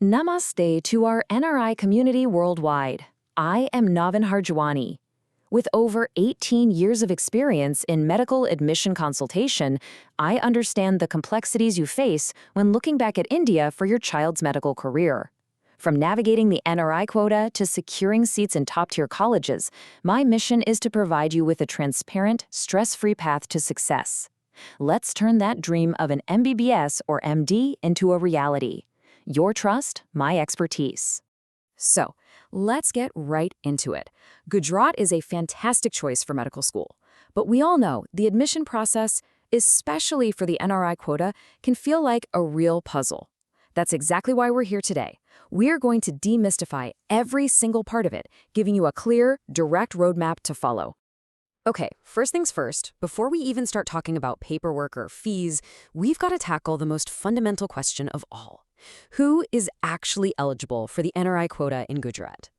Namaste to our NRI community worldwide. I am Navin Harjwani. With over 18 years of experience in medical admission consultation, I understand the complexities you face when looking back at India for your child's medical career. From navigating the NRI quota to securing seats in top-tier colleges, my mission is to provide you with a transparent, stress-free path to success. Let's turn that dream of an MBBS or MD into a reality. Your trust, my expertise. So, let's get right into it. Gujarat is a fantastic choice for medical school. But we all know the admission process, especially for the NRI quota, can feel like a real puzzle. That's exactly why we're here today. We're going to demystify every single part of it, giving you a clear, direct roadmap to follow. Okay, first things first, before we even start talking about paperwork or fees, we've got to tackle the most fundamental question of all. Who is actually eligible for the NRI quota in Gujarat?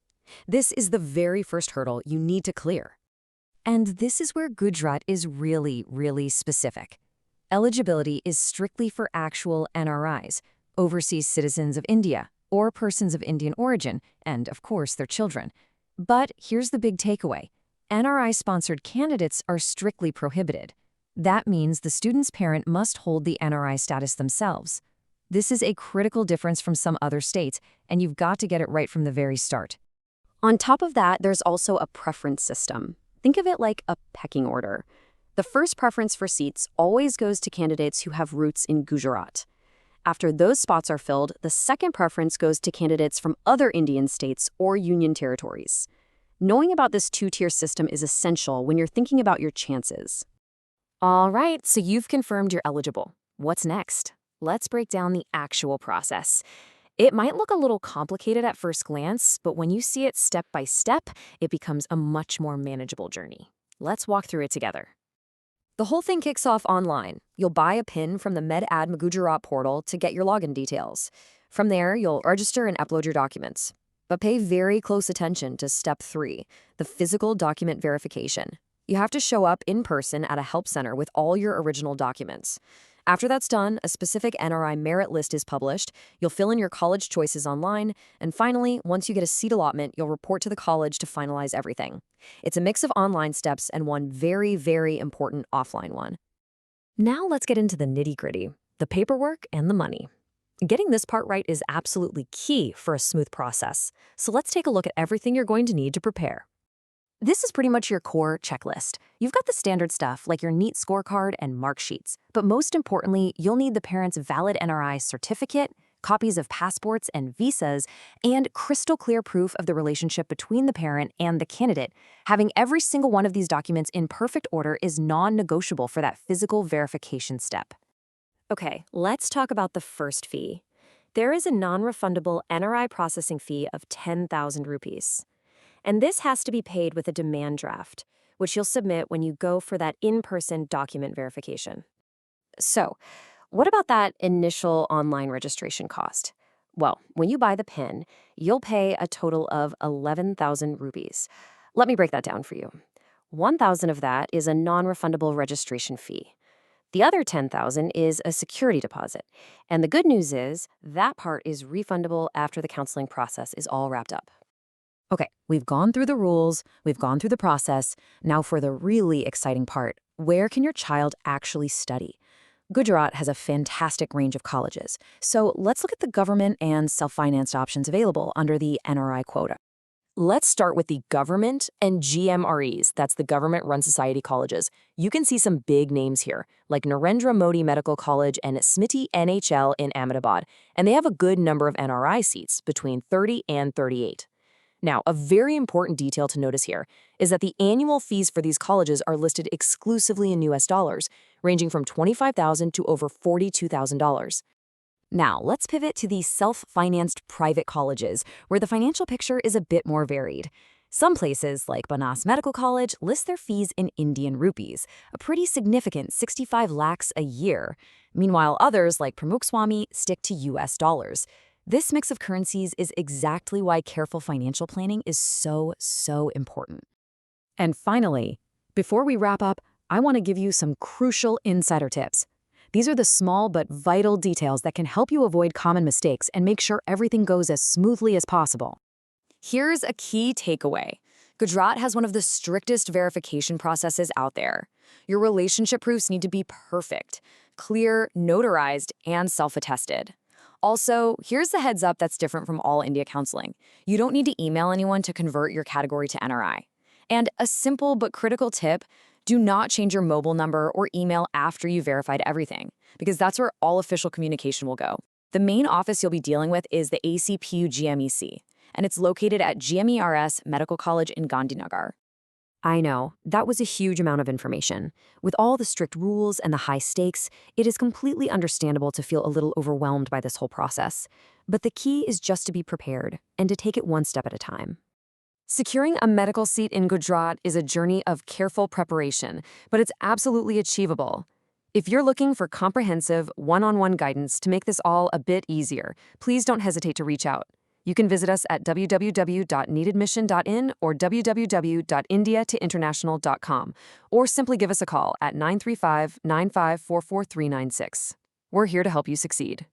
This is the very first hurdle you need to clear. And this is where Gujarat is really specific. Eligibility is strictly for actual NRIs, overseas citizens of India, or persons of Indian origin, and of course their children. But here's the big takeaway. NRI-sponsored candidates are strictly prohibited. That means the student's parent must hold the NRI status themselves. This is a critical difference from some other states, and you've got to get it right from the very start. On top of that, there's also a preference system. Think of it like a pecking order. The first preference for seats always goes to candidates who have roots in Gujarat. After those spots are filled, the second preference goes to candidates from other Indian states or union territories. Knowing about this two-tier system is essential when you're thinking about your chances. All right, so you've confirmed you're eligible. What's next? Let's break down the actual process. It might look a little complicated at first glance, but when you see it step by step, it becomes a much more manageable journey. Let's walk through it together. The whole thing kicks off online. You'll buy a PIN from the MedAd Gujarat portal to get your login details. From there, you'll register and upload your documents. But pay very close attention to Step 3, the physical document verification. You have to show up in person at a help center with all your original documents. After that's done, a specific NRI merit list is published, you'll fill in your college choices online, and finally, once you get a seat allotment, you'll report to the college to finalize everything. It's a mix of online steps and one very important offline one. Now let's get into the nitty-gritty, the paperwork and the money. Getting this part right is absolutely key for a smooth process, so let's take a look at everything you're going to need to prepare. This is pretty much your core checklist. You've got the standard stuff like your NEET scorecard and mark sheets, but most importantly, you'll need the parent's valid NRI certificate, copies of passports and visas, and crystal clear proof of the relationship between the parent and the candidate. Having every single one of these documents in perfect order is non-negotiable for that physical verification step. Okay, let's talk about the first fee. There is a non-refundable NRI processing fee of 10,000 rupees. And this has to be paid with a demand draft, which you'll submit when you go for that in-person document verification. So, what about that initial online registration cost? Well, when you buy the PIN, you'll pay a total of 11,000 rupees. Let me break that down for you. 1,000 of that is a non-refundable registration fee. The other 10,000 is a security deposit. And the good news is that part is refundable after the counseling process is all wrapped up. Okay, we've gone through the rules, we've gone through the process. Now for the really exciting part, where can your child actually study? Gujarat has a fantastic range of colleges, so let's look at the government and self-financed options available under the NRI quota. Let's start with the government and GMREs, that's the government-run society colleges. You can see some big names here, like Narendra Modi Medical College and Smriti NHL in Ahmedabad, and they have a good number of NRI seats, between 30 and 38. Now, a very important detail to notice here is that the annual fees for these colleges are listed exclusively in US dollars, ranging from $25,000 to over $42,000. Now, let's pivot to the self-financed private colleges, where the financial picture is a bit more varied. Some places, like Banas Medical College, list their fees in Indian rupees, a pretty significant 65 lakhs a year. Meanwhile, others, like Pramukhswamy, stick to US dollars. This mix of currencies is exactly why careful financial planning is so important. And finally, before we wrap up, I want to give you some crucial insider tips. These are the small but vital details that can help you avoid common mistakes and make sure everything goes as smoothly as possible. Here's a key takeaway. Gujarat has one of the strictest verification processes out there. Your relationship proofs need to be perfect, clear, notarized, and self-attested. Also, here's the heads up that's different from all India counseling. You don't need to email anyone to convert your category to NRI. And a simple but critical tip, do not change your mobile number or email after you've verified everything, because that's where all official communication will go. The main office you'll be dealing with is the ACPUGMEC, and it's located at GMERS Medical College in Gandhinagar. I know, that was a huge amount of information. With all the strict rules and the high stakes, it is completely understandable to feel a little overwhelmed by this whole process. But the key is just to be prepared and to take it one step at a time. Securing a medical seat in Gujarat is a journey of careful preparation, but it's absolutely achievable. If you're looking for comprehensive, one-on-one guidance to make this all a bit easier, please don't hesitate to reach out. You can visit us at www.neetadmission.in or www.indiatointernational.com, or simply give us a call at 935-9544396. We're here to help you succeed.